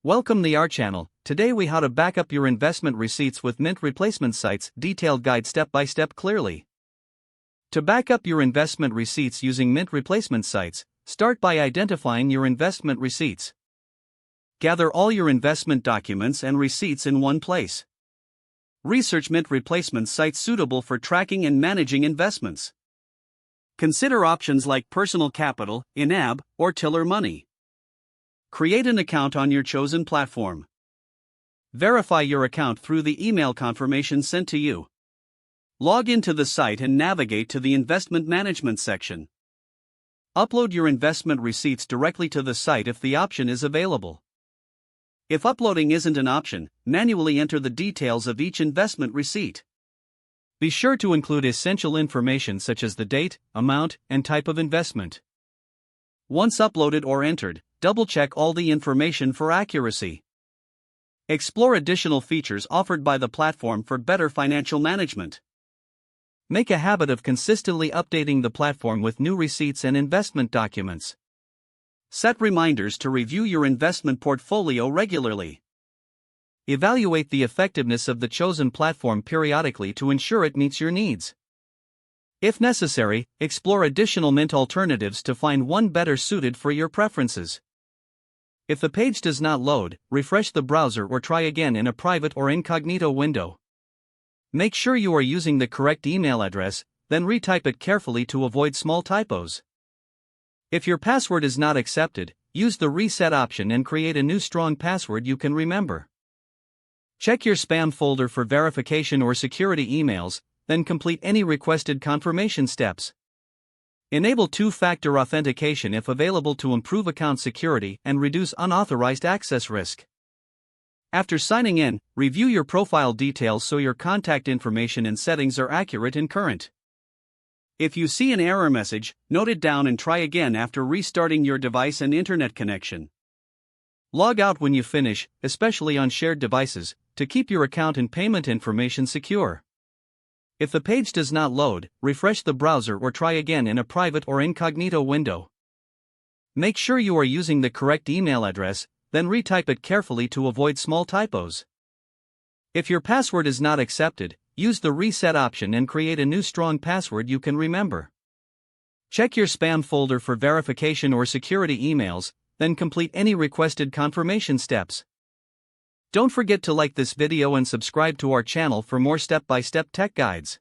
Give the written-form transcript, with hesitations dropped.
Welcome to our channel. Today we how to back up your investment receipts with Mint replacement sites, detailed guide step by step clearly. To back up your investment receipts using Mint replacement sites, start by identifying your investment receipts. Gather all your investment documents and receipts in one place. Research Mint replacement sites suitable for tracking and managing investments. Consider options like Personal Capital, INAB, or Tiller Money. Create an account on your chosen platform. Verify your account through the email confirmation sent to you. Log into the site and navigate to the Investment Management section. Upload your investment receipts directly to the site if the option is available. If uploading isn't an option, manually enter the details of each investment receipt. Be sure to include essential information such as the date, amount, and type of investment. Once uploaded or entered, double-check all the information for accuracy. Explore additional features offered by the platform for better financial management. Make a habit of consistently updating the platform with new receipts and investment documents. Set reminders to review your investment portfolio regularly. Evaluate the effectiveness of the chosen platform periodically to ensure it meets your needs. If necessary, explore additional Mint alternatives to find one better suited for your preferences. If the page does not load, refresh the browser or try again in a private or incognito window. Make sure you are using the correct email address, then retype it carefully to avoid small typos. If your password is not accepted, use the reset option and create a new strong password you can remember. Check your spam folder for verification or security emails, then complete any requested confirmation steps. Enable two-factor authentication if available to improve account security and reduce unauthorized access risk. After signing in, review your profile details so your contact information and settings are accurate and current. If you see an error message, note it down and try again after restarting your device and internet connection. Log out when you finish, especially on shared devices, to keep your account and payment information secure. If the page does not load, refresh the browser or try again in a private or incognito window. Make sure you are using the correct email address, then retype it carefully to avoid small typos. If your password is not accepted, use the reset option and create a new strong password you can remember. Check your spam folder for verification or security emails, then complete any requested confirmation steps. Don't forget to like this video and subscribe to our channel for more step-by-step tech guides.